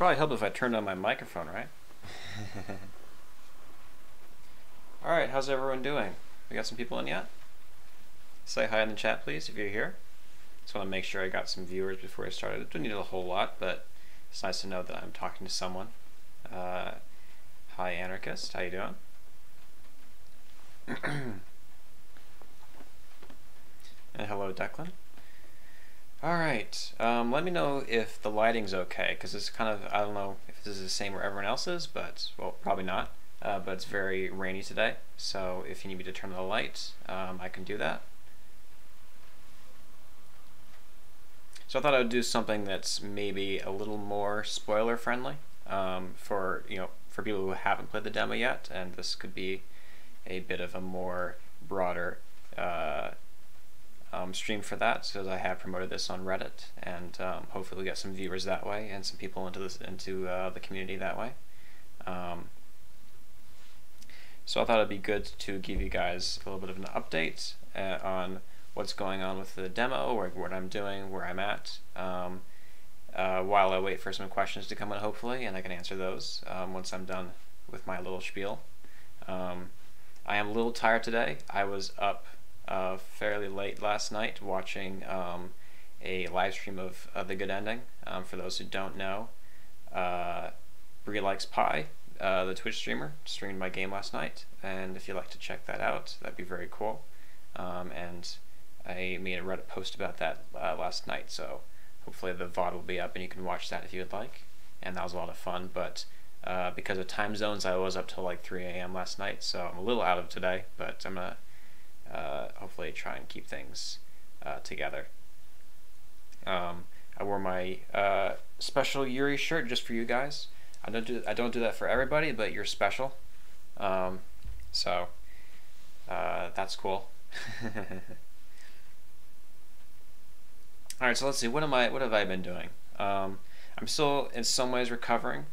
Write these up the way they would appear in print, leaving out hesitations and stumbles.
probably help if I turned on my microphone, right? Alright, how's everyone doing? We got some people in yet? Say hi in the chat, please, if you're here. Just want to make sure I got some viewers before I started. I don't need a whole lot, but it's nice to know that I'm talking to someone. Hi, Anarchist. How you doing? And hello, Declan. Alright, let me know if the lighting's okay, because it's kind of, I don't know if this is the same where everyone else is, but, well, probably not. But it's very rainy today, so if you need me to turn on the light, I can do that. So I thought I would do something that's maybe a little more spoiler friendly for people who haven't played the demo yet, and this could be a bit of a more broader stream for that, so I have promoted this on Reddit, and hopefully we'll get some viewers that way and some people into the community that way. So I thought it'd be good to give you guys a little bit of an update on what's going on with the demo, or what I'm doing, where I'm at, while I wait for some questions to come in, hopefully, and I can answer those once I'm done with my little spiel. I am a little tired today. I was up fairly late last night watching a live stream of The Good Ending. For those who don't know, Brie Likes Pie, the Twitch streamer, streamed my game last night, and if you'd like to check that out, that'd be very cool. And I made a Reddit post about that last night, so hopefully the VOD will be up and you can watch that if you would like. And that was a lot of fun, but because of time zones, I was up till like 3 a.m. last night, so I'm a little out of today, but I'm gonna hopefully try and keep things together. I wore my special Yuri shirt just for you guys. I don't do that for everybody, but you're special. So that's cool. Alright, so let's see, what have I been doing? I'm still in some ways recovering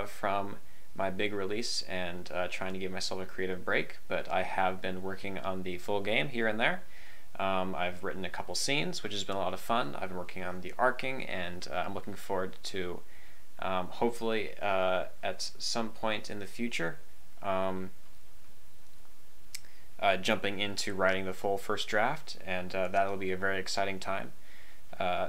from my big release and trying to give myself a creative break, but I have been working on the full game here and there. I've written a couple scenes, which has been a lot of fun. I've been working on the arcing, and I'm looking forward to hopefully at some point in the future jumping into writing the full first draft, and that'll be a very exciting time.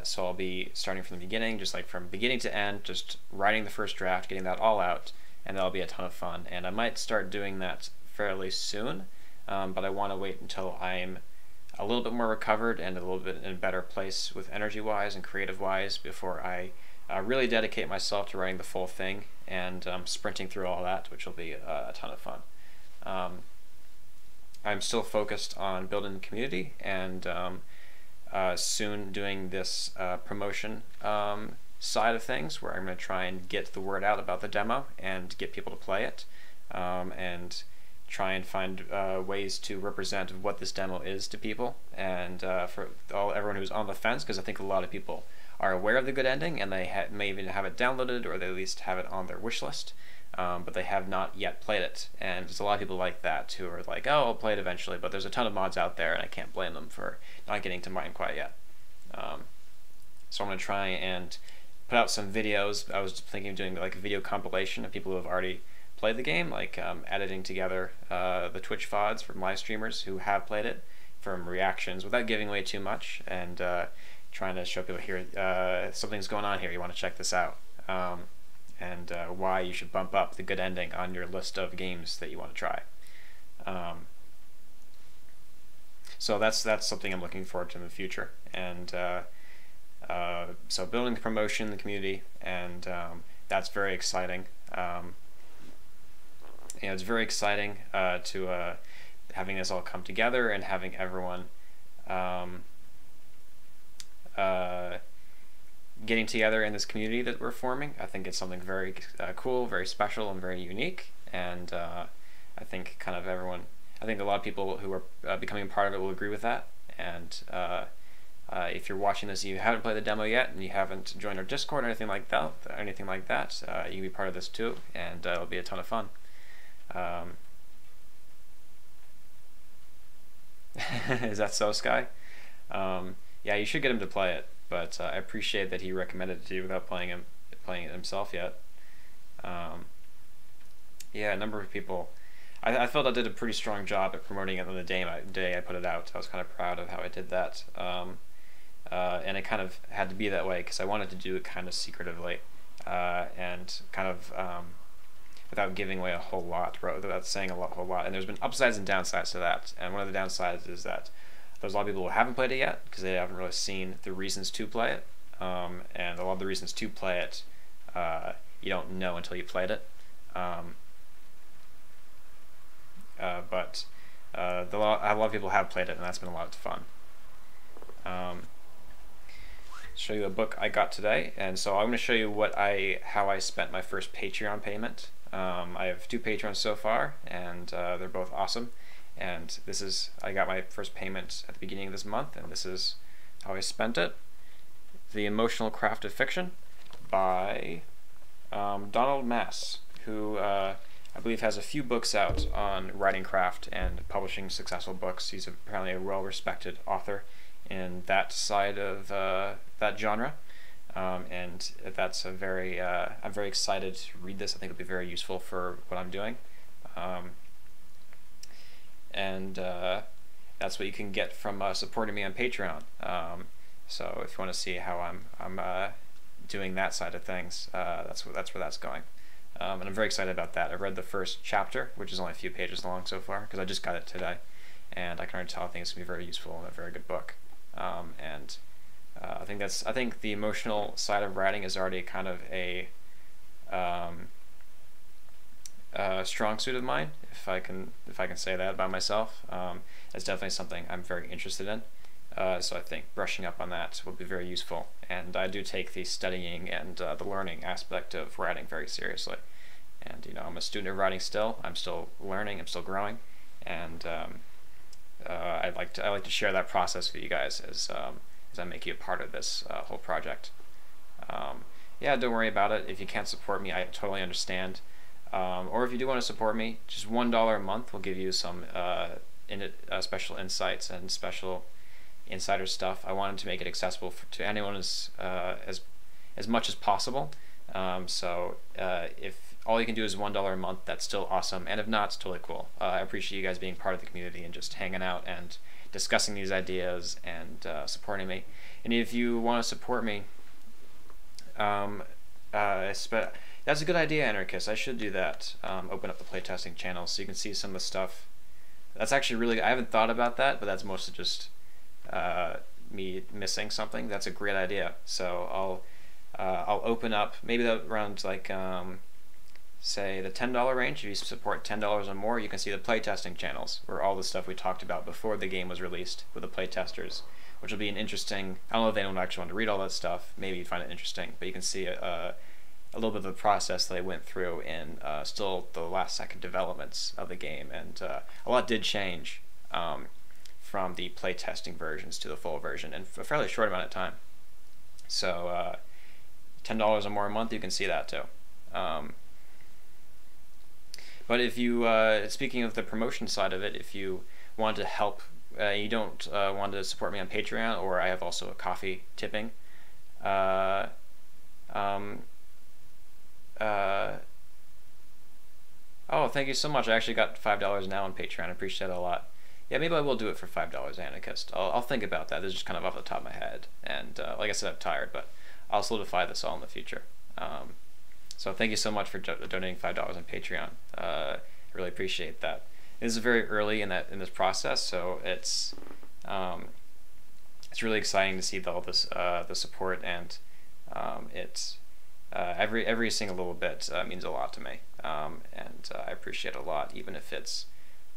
So I'll be starting from the beginning, just like from beginning to end, just writing the first draft, getting that all out, and that'll be a ton of fun. And I might start doing that fairly soon, but I want to wait until I'm a little bit more recovered and a little bit in a better place with energy-wise and creative-wise before I really dedicate myself to writing the full thing and sprinting through all that, which will be a ton of fun. I'm still focused on building the community, and soon doing this promotion side of things, where I'm going to try and get the word out about the demo and get people to play it, and try and find ways to represent what this demo is to people, and for everyone who's on the fence, because I think a lot of people are aware of The Good Ending, and they may even have it downloaded, or they at least have it on their wish list, but they have not yet played it. And there's a lot of people like that who are like, oh, I'll play it eventually, but there's a ton of mods out there, and I can't blame them for not getting to mine quite yet. So I'm going to try and put out some videos. I was thinking of doing like a video compilation of people who have already played the game, like editing together the Twitch VODs from live streamers who have played it, from reactions, without giving away too much, and trying to show people here something's going on here, you want to check this out, and why you should bump up The Good Ending on your list of games that you want to try. So that's something I'm looking forward to in the future, and so building the promotion in the community, and that's very exciting. It's very exciting to having this all come together and having everyone getting together in this community that we're forming. I think it's something very cool, very special, and very unique, and I think kind of everyone, I think a lot of people who are becoming part of it will agree with that. And if you're watching this and you haven't played the demo yet, and you haven't joined our Discord or anything like that, you can be part of this too, and it'll be a ton of fun. Is that so, Sky? Yeah, you should get him to play it, but I appreciate that he recommended it to you without playing it himself yet. Um, yeah, a number of people. I felt I did a pretty strong job at promoting it on the day I put it out. I was kind of proud of how I did that. And it kind of had to be that way because I wanted to do it kind of secretively and kind of without giving away a whole lot, without saying whole lot. And there's been upsides and downsides to that. And one of the downsides is that there's a lot of people who haven't played it yet because they haven't really seen the reasons to play it. And a lot of the reasons to play it you don't know until you played it. But a lot of people have played it, and that's been a lot of fun. Show you a book I got today, and so I'm going to show you how I spent my first Patreon payment. I have 2 Patrons so far, and they're both awesome. And I got my first payment at the beginning of this month, and this is how I spent it. The Emotional Craft of Fiction by Donald Mass, who I believe has a few books out on writing craft and publishing successful books. He's apparently a well-respected author in that side of that genre, and that's I'm very excited to read this. I think it'll be very useful for what I'm doing, and that's what you can get from supporting me on Patreon. So if you want to see how I'm doing that side of things, that's where that's going. And I'm very excited about that. I've read the first chapter, which is only a few pages long so far, because I just got it today, and I can already tell I think it's going to be very useful and a very good book. I think the emotional side of writing is already kind of a strong suit of mine, if I can say that about myself. It's definitely something I'm very interested in. So I think brushing up on that will be very useful, and I do take the studying and the learning aspect of writing very seriously. And I'm a student of writing still. I'm still learning. I'm still growing, and I like to share that process with you guys as I make you a part of this whole project. Yeah, don't worry about it. If you can't support me, I totally understand. Or if you do want to support me, just $1 a month will give you some special insights and special insider stuff. I wanted to make it accessible to anyone as much as possible. So if all you can do is $1 a month, that's still awesome. And if not, it's totally cool. I appreciate you guys being part of the community and just hanging out and discussing these ideas and supporting me. And if you want to support me, that's a good idea, Anarchist. I should do that. Open up the playtesting channel so you can see some of the stuff. That's actually really, I haven't thought about that, but that's mostly just me missing something. That's a great idea. So I'll open up maybe around like say the $10 range. If you support $10 or more, you can see the playtesting channels where all the stuff we talked about before the game was released with the playtesters, which will be an interesting. I don't know if anyone actually want to read all that stuff. Maybe you'd find it interesting, but you can see a little bit of the process that I went through in still the last second developments of the game, and a lot did change from the playtesting versions to the full version in a fairly short amount of time. So $10 or more a month, you can see that too. But if you, speaking of the promotion side of it, if you want to help, you don't want to support me on Patreon, or I have also a coffee tipping. Oh, thank you so much. I actually got $5 now on Patreon. I appreciate it a lot. Yeah, maybe I will do it for $5, Anarchist. I'll think about that. This is just kind of off the top of my head. And like I said, I'm tired, but I'll solidify this all in the future. So thank you so much for donating $5 on Patreon. I really appreciate that. This is very early in this process, so it's really exciting to see all this the support, and it's every single little bit means a lot to me, and I appreciate it a lot, even if it's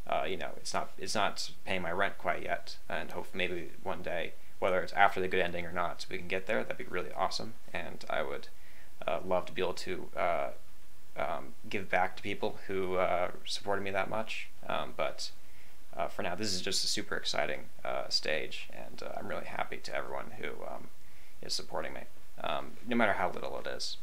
it's not paying my rent quite yet, and hope maybe one day, whether it's after the good ending or not, we can get there. That'd be really awesome, and I would love to be able to give back to people who supported me that much. But for now, this is just a super exciting stage, and I'm really happy to everyone who is supporting me, no matter how little it is.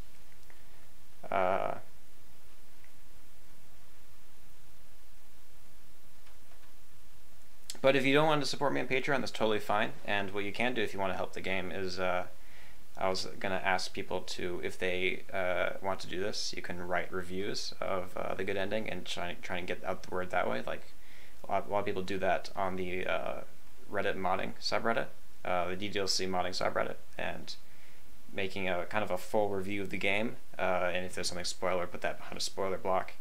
But if you don't want to support me on Patreon, that's totally fine. And what you can do if you want to help the game is I was gonna ask people to, if they want to do this, you can write reviews of the good ending and try and get out the word that way. Like a lot of people do that on the Reddit modding subreddit, the DDLC modding subreddit, and making a kind of a full review of the game. And if there's something spoiler, put that behind a spoiler block,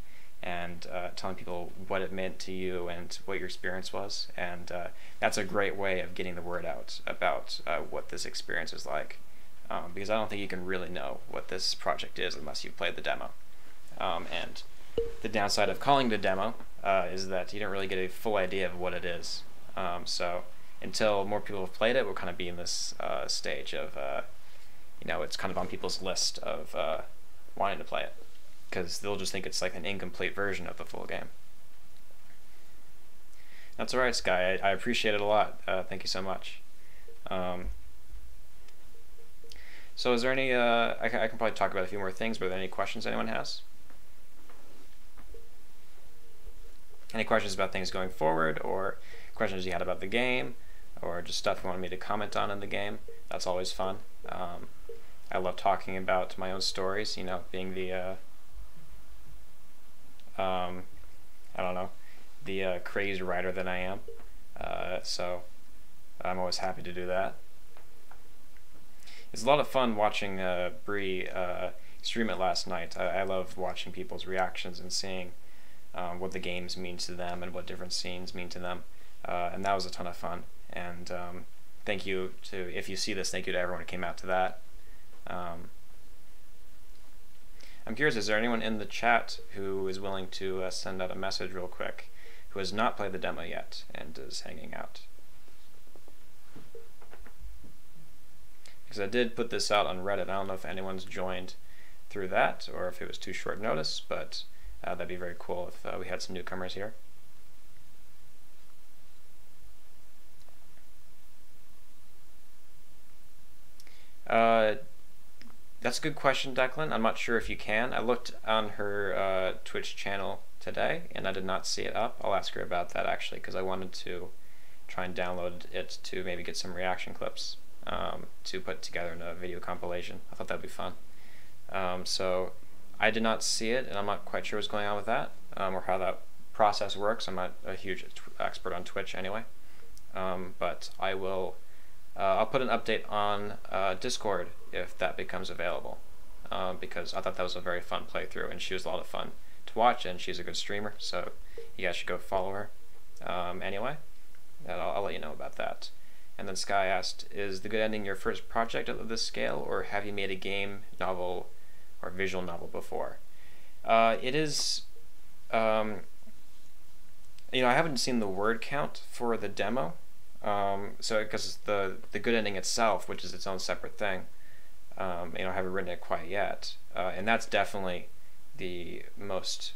and telling people what it meant to you and what your experience was. And that's a great way of getting the word out about what this experience is like. Because I don't think you can really know what this project is unless you've played the demo. And the downside of calling it a demo is that you don't really get a full idea of what it is. So until more people have played it, we'll kind of be in this stage of, it's kind of on people's list of wanting to play it, because they'll just think it's like an incomplete version of the full game. That's alright, Sky. I appreciate it a lot. Thank you so much. So is there any, I can probably talk about a few more things, but are there any questions anyone has? Any questions about things going forward, or questions you had about the game, or just stuff you wanted me to comment on in the game? That's always fun. I love talking about my own stories, being the, I don't know, the crazy writer that I am. So I'm always happy to do that. It's a lot of fun watching Bree stream it last night. I love watching people's reactions and seeing what the games mean to them and what different scenes mean to them. And that was a ton of fun. And thank you to, if you see this, thank you to everyone who came out to that. I'm curious, is there anyone in the chat who is willing to send out a message real quick, who has not played the demo yet and is hanging out? Because I did put this out on Reddit. I don't know if anyone's joined through that or if it was too short notice, but that'd be very cool if we had some newcomers here. That's a good question, Declan. I'm not sure if you can. I looked on her Twitch channel today and I did not see it up. I'll ask her about that actually, because I wanted to try and download it to maybe get some reaction clips to put together in a video compilation. I thought that'd be fun. So I did not see it, and I'm not quite sure what's going on with that, or how that process works. I'm not a huge expert on Twitch anyway, but I will. I'll put an update on Discord if that becomes available, because I thought that was a very fun playthrough, and she was a lot of fun to watch, and she's a good streamer, so you guys should go follow her. Anyway, and I'll let you know about that. And then Sky asked, is The Good Ending your first project of this scale, or have you made a game, novel, or visual novel before? It is, I haven't seen the word count for the demo, so because the Good Ending itself, which is its own separate thing, I haven't written it quite yet, and that's definitely the most,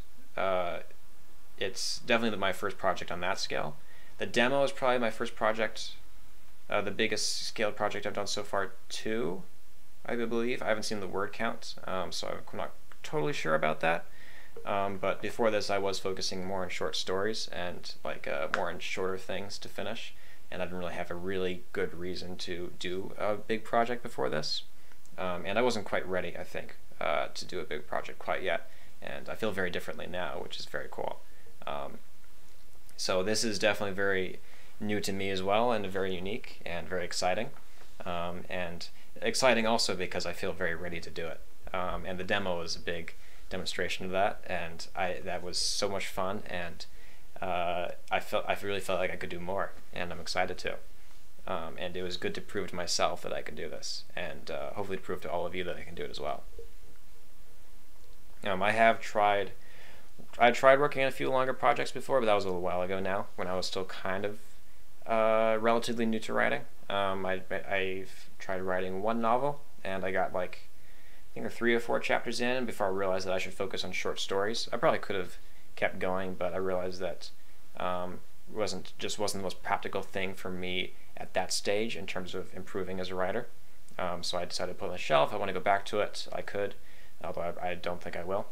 it's definitely my first project on that scale. The demo is probably my first project. The biggest scale project I've done so far, too, I believe. I haven't seen the word count, so I'm not totally sure about that. But before this, I was focusing more on short stories and more on shorter things to finish, and I didn't really have a really good reason to do a big project before this. And I wasn't quite ready, I think, to do a big project quite yet, and I feel very differently now, which is very cool. So this is definitely very new to me as well, and very unique and very exciting, and exciting also because I feel very ready to do it, and the demo was a big demonstration of that, and that was so much fun, and I really felt like I could do more, and I'm excited to, and it was good to prove to myself that I could do this, and hopefully to prove to all of you that I can do it as well. I tried working on a few longer projects before, but that was a little while ago now, when I was still kind of relatively new to writing. I've tried writing one novel, and I got I think 3 or 4 chapters in before I realized that I should focus on short stories. I probably could have kept going, but I realized that wasn't the most practical thing for me at that stage in terms of improving as a writer. So I decided to put it on the shelf. If I want to go back to it, I could, although I don't think I will.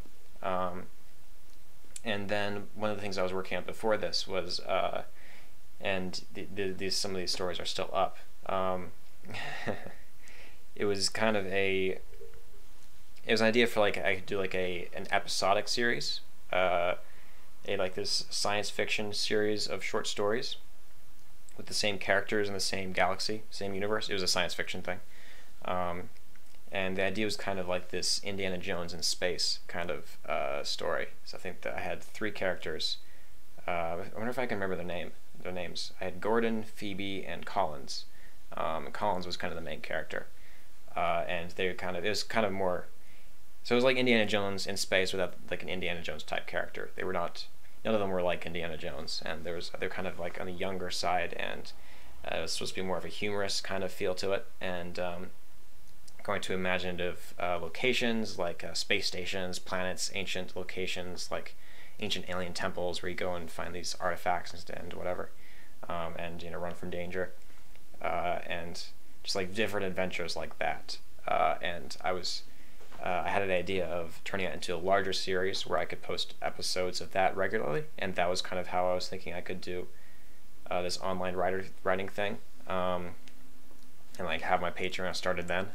And then one of the things I was working on before this was and some of these stories are still up, it was kind of it was an idea for like I could do like an episodic series, like this science fiction series of short stories with the same characters in the same galaxy, same universe. It was a science fiction thing. And the idea was kind of like this Indiana Jones in space kind of story. So I think that I had 3 characters. I wonder if I can remember their names. I had Gordon, Phoebe, and Collins. And Collins was kind of the main character. And it was kind of more, so it was like Indiana Jones in space without like an Indiana Jones type character. They were not, none of them were like Indiana Jones, and they're kind of like on the younger side, and it was supposed to be more of a humorous kind of feel to it, and going to imaginative locations like space stations, planets, ancient locations like ancient alien temples where you go and find these artifacts and whatever, and run from danger, and just like different adventures like that. And I had an idea of turning it into a larger series where I could post episodes of that regularly, and that was kind of how I was thinking I could do this online writing thing, and like have my Patreon started then,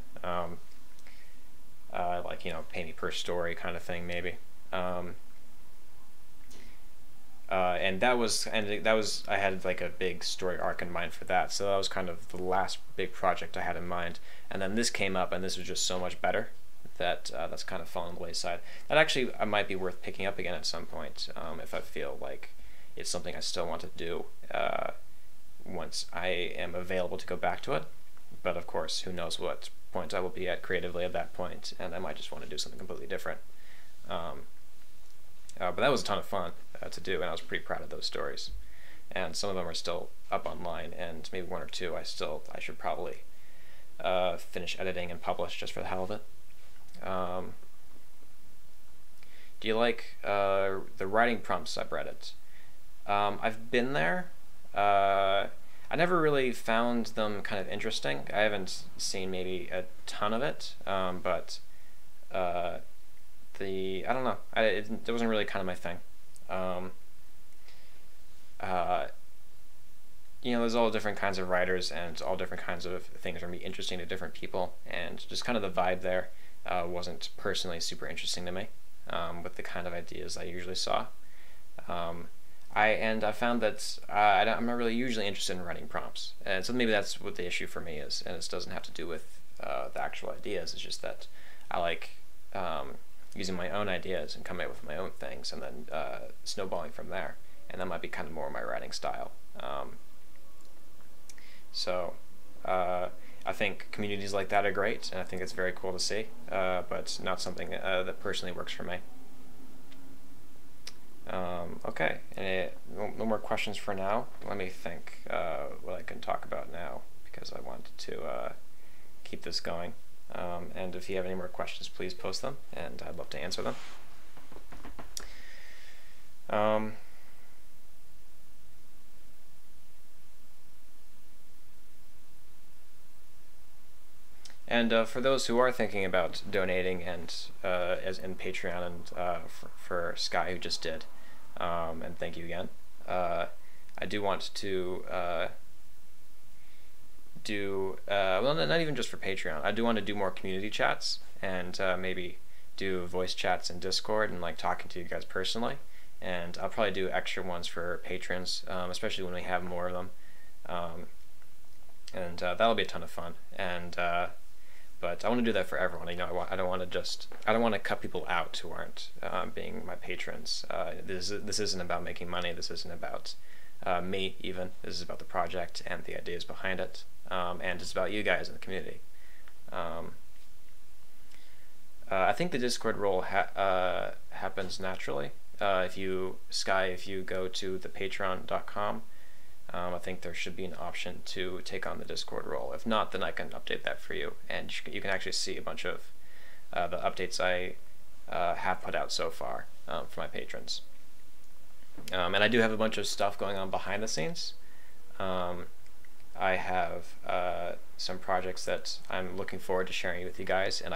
like pay me per story kind of thing maybe, and that was I had like a big story arc in mind for that, so that was kind of the last big project I had in mind, and then this came up, and this was just so much better that that's kind of fallen on the wayside. That actually might be worth picking up again at some point, if I feel like it's something I still want to do once I am available to go back to it. But of course, who knows what point I will be at creatively at that point, and I might just want to do something completely different. But that was a ton of fun to do, and I was pretty proud of those stories. And some of them are still up online, and maybe 1 or 2 I should probably finish editing and publish just for the hell of it. Do you like the writing prompt subreddit? I've been there. I never really found them kind of interesting. I haven't seen maybe a ton of it, but I don't know. It wasn't really kind of my thing. There's all different kinds of writers and all different kinds of things that are interesting to different people, and just kind of the vibe there wasn't personally super interesting to me, with the kind of ideas I usually saw. I found that I'm not really usually interested in writing prompts, and so maybe that's what the issue for me is, and this doesn't have to do with the actual ideas. It's just that I like using my own ideas and coming up with my own things, and then snowballing from there, and that might be kind of more my writing style. So I think communities like that are great, and I think it's very cool to see, but not something that personally works for me. Okay, no more questions for now. Let me think what I can talk about now, because I wanted to keep this going. And if you have any more questions, please post them, and I'd love to answer them. And for those who are thinking about donating, and as in Patreon, and for Sky, who just did, and thank you again, I do want to well, not even just for Patreon. I do want to do more community chats, and maybe do voice chats in Discord, and like talking to you guys personally. And I'll probably do extra ones for patrons, especially when we have more of them. And that'll be a ton of fun. And but I want to do that for everyone. I don't want to cut people out who aren't being my patrons. This isn't about making money. This isn't about me even. This is about the project and the ideas behind it, and it's about you guys in the community. I think the Discord role happens naturally. If you go to the patreon.com, I think there should be an option to take on the Discord role. If not, then I can update that for you, and you can actually see a bunch of the updates I have put out so far for my patrons. And I do have a bunch of stuff going on behind the scenes. I have some projects that I'm looking forward to sharing with you guys, and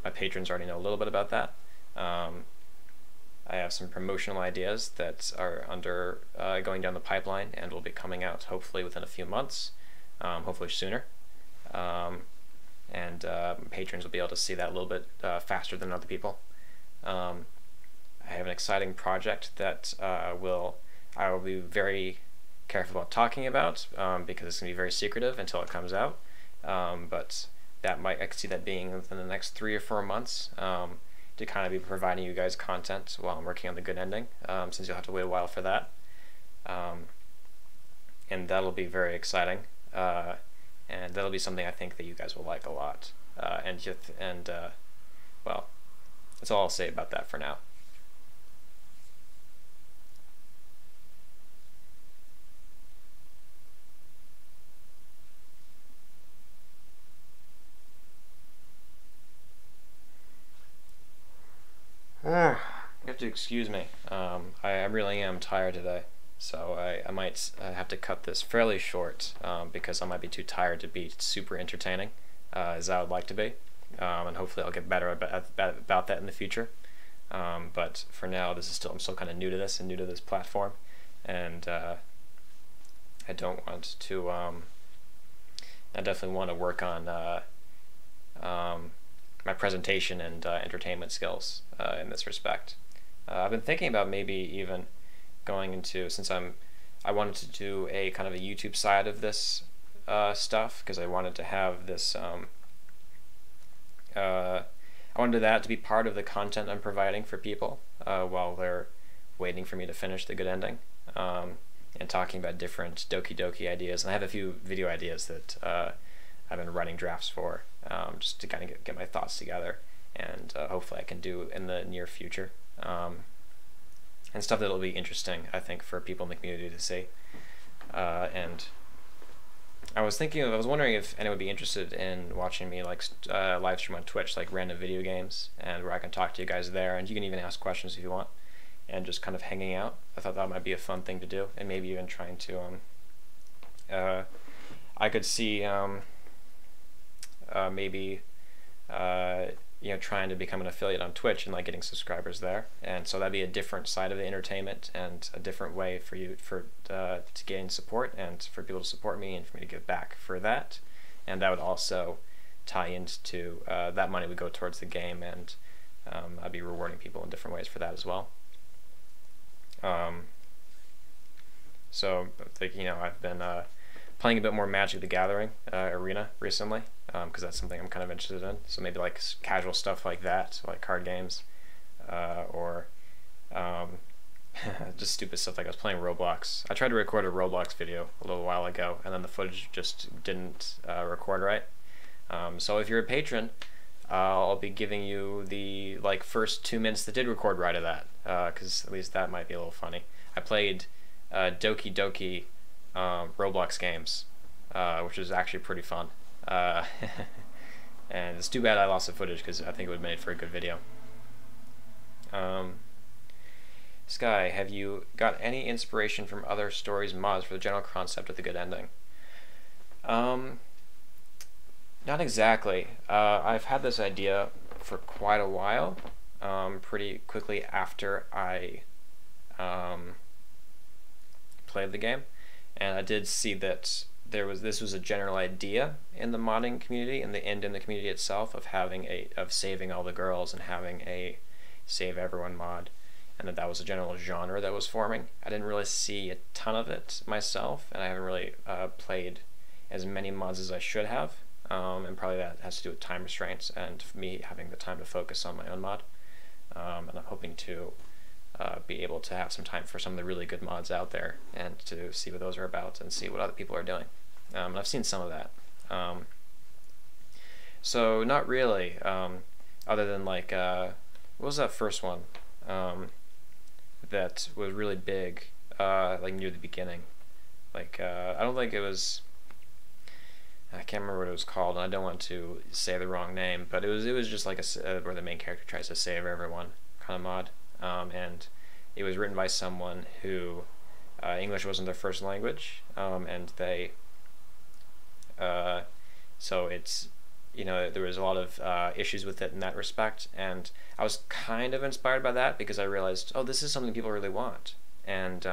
my patrons already know a little bit about that. I have some promotional ideas that are going down the pipeline and will be coming out hopefully within a few months, hopefully sooner. And I have some and patrons will be able to see that a little bit faster than other people. I have an exciting project that I will be very careful about talking about because it's going to be very secretive until it comes out. But I could see that being within the next 3 or 4 months to kind of be providing you guys content while I'm working on the good ending, since you'll have to wait a while for that. And that'll be very exciting, and that'll be something I think that you guys will like a lot. Well, that's all I'll say about that for now. You have to excuse me. I really am tired today, so I might have to cut this fairly short because I might be too tired to be super entertaining as I would like to be, and hopefully I'll get better about that in the future. But for now, I'm still kind of new to this and new to this platform, and I don't want to. I definitely want to work on my presentation and entertainment skills in this respect. I've been thinking about maybe even going into, since I wanted to do a kind of a YouTube side of this stuff, because I wanted to have this I wanted that to be part of the content I'm providing for people while they're waiting for me to finish the good ending, and talking about different Doki Doki ideas. And I have a few video ideas that I've been writing drafts for, just to kind of get my thoughts together, and hopefully I can do in the near future, and stuff that'll be interesting, I think, for people in the community to see. And I was wondering if anyone would be interested in watching me live stream on Twitch, like random video games, and where I can talk to you guys there, and you can even ask questions if you want, and just kind of hanging out. I thought that might be a fun thing to do, and maybe even trying to I could see maybe trying to become an affiliate on Twitch and like getting subscribers there, and so that'd be a different side of the entertainment and a different way for you to gain support and for people to support me and for me to give back for that. And that would also tie into that money would go towards the game, and I'd be rewarding people in different ways for that as well. So I think I've been playing a bit more Magic the Gathering Arena recently, because that's something I'm kind of interested in. So maybe like casual stuff like that, like card games, or just stupid stuff like I was playing Roblox. I tried to record a Roblox video a little while ago, and then the footage just didn't record right. So if you're a patron, I'll be giving you the first 2 minutes that did record right of that, because at least that might be a little funny. I played Doki Doki Roblox games, which is actually pretty fun. And it's too bad I lost the footage because I think it would have made for a good video. Sky, have you got any inspiration from other stories mods for the general concept of the good ending? Not exactly. I've had this idea for quite a while, pretty quickly after I played the game, and I did see that this was a general idea in the modding community and in the community itself of saving all the girls and having a save everyone mod, and that was a general genre that was forming. I didn't really see a ton of it myself, and I haven't really played as many mods as I should have, and probably that has to do with time restraints and me having the time to focus on my own mod, and I'm hoping to be able to have some time for some of the really good mods out there and to see what those are about and see what other people are doing. And I've seen some of that. So not really, other than what was that first one that was really big, near the beginning? I don't think it was, I can't remember what it was called, and I don't want to say the wrong name, but it was just like where the main character tries to save everyone kind of mod. And it was written by someone who English wasn't their first language, and they so it's there was a lot of issues with it in that respect, and I was kind of inspired by that because I realized, oh, this is something people really want, and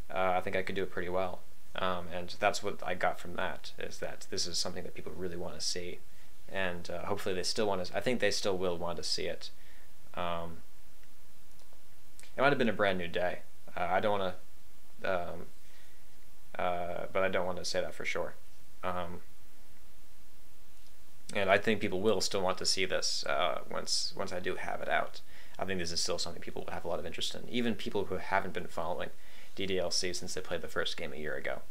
I think I could do it pretty well, and that's what I got from that, is that this is something that people really want to see, and hopefully they still want to. I think they still will want to see it. It might have been a brand new day. I don't want to, but I don't want to say that for sure. And I think people will still want to see this once I do have it out. I think this is still something people have a lot of interest in, even people who haven't been following DDLC since they played the first game a year ago.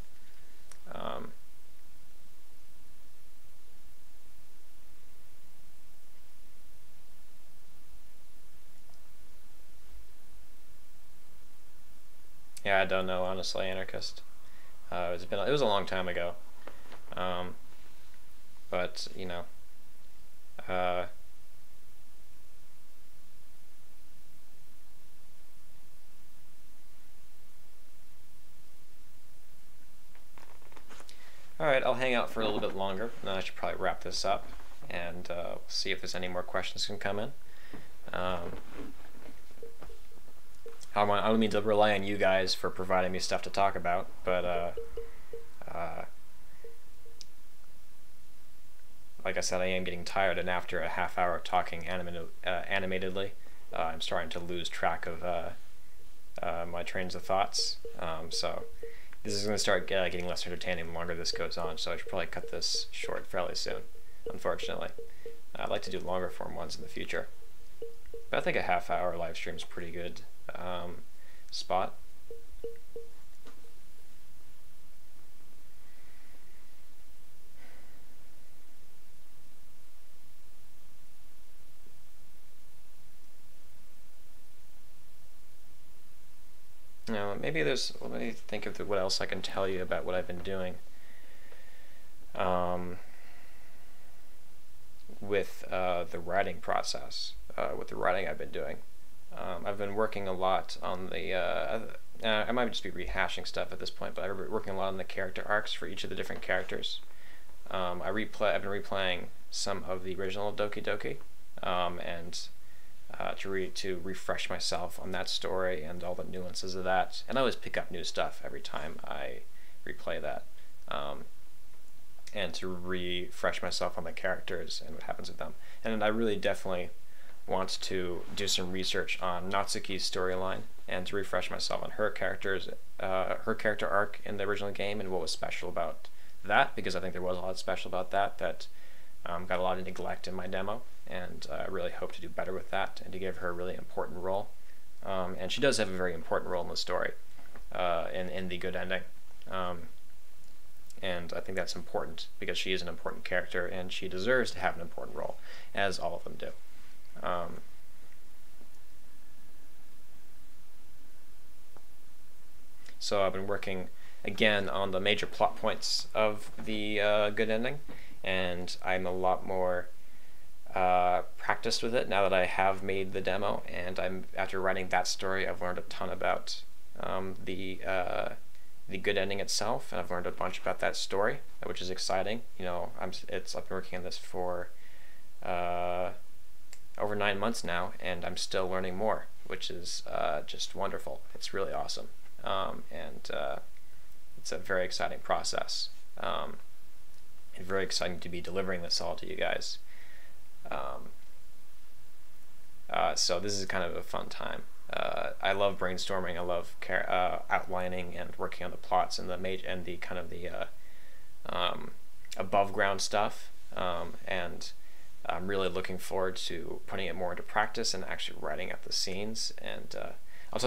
Yeah, I don't know, honestly, Anarchist. It was a long time ago, but you know, all right, I'll hang out for a little bit longer, and then I should probably wrap this up, and see if there's any more questions can come in. I don't mean to rely on you guys for providing me stuff to talk about, but like I said, I am getting tired, and after a half hour of talking animatedly, I'm starting to lose track of my trains of thoughts. So this is going to start getting less entertaining the longer this goes on, so I should probably cut this short fairly soon, unfortunately. I'd like to do longer form ones in the future, but I think a half hour live stream is pretty good spot. Now, maybe let me think of what else I can tell you about what I've been doing with the writing process, with the writing I've been doing. I've been working a lot on the, I might just be rehashing stuff at this point, but I've been working a lot on the character arcs for each of the different characters. I've been replaying some of the original Doki Doki, and to refresh myself on that story and all the nuances of that. And I always pick up new stuff every time I replay that, and to refresh myself on the characters and what happens with them. And I really definitely want to do some research on Natsuki's storyline and to refresh myself on her character arc in the original game and what was special about that, because I think there was a lot special about that got a lot of neglect in my demo, and I really hope to do better with that and to give her a really important role. And she does have a very important role in the story, in the good ending. And I think that's important because she is an important character and she deserves to have an important role, as all of them do. So I've been working again on the major plot points of the good ending, and I'm a lot more practiced with it now that I have made the demo, and after writing that story I've learned a ton about the good ending itself, and I've learned a bunch about that story, which is exciting. You know, I've been working on this for over 9 months now, and I'm still learning more, which is just wonderful. It's really awesome, and it's a very exciting process, and very exciting to be delivering this all to you guys. So this is kind of a fun time. I love brainstorming. I love outlining and working on the plots and the kind of the above ground stuff, and I'm really looking forward to putting it more into practice and actually writing out the scenes. And I'll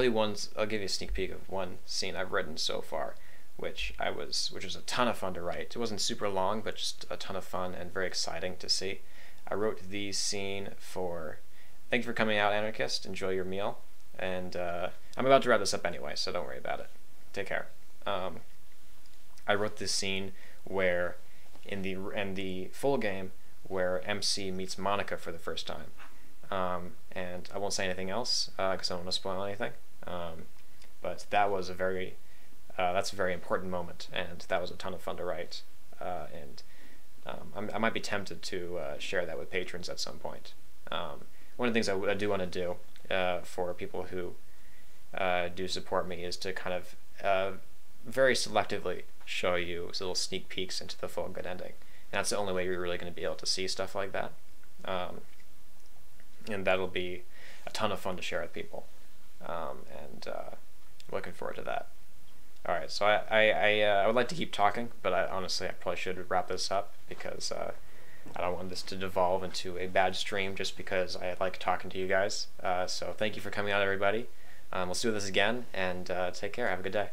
give you a sneak peek of one scene I've written so far, which was a ton of fun to write. It wasn't super long, but just a ton of fun and very exciting to see. I wrote the scene for "Thank you for coming out, Anarchist. Enjoy your meal." And I'm about to wrap this up anyway, so don't worry about it. Take care. I wrote this scene where in the full game where MC meets Monica for the first time, and I won't say anything else because I don't want to spoil anything. But that was that's a very important moment, and that was a ton of fun to write. And I might be tempted to share that with patrons at some point. One of the things I do want to do for people who do support me is to kind of very selectively show you little sneak peeks into the full good ending, And that's the only way you're really going to be able to see stuff like that. And that'll be a ton of fun to share with people. And looking forward to that. All right, so I would like to keep talking, but honestly I probably should wrap this up because I don't want this to devolve into a bad stream just because I like talking to you guys. So thank you for coming out, everybody. Let's do this again, and take care. Have a good day.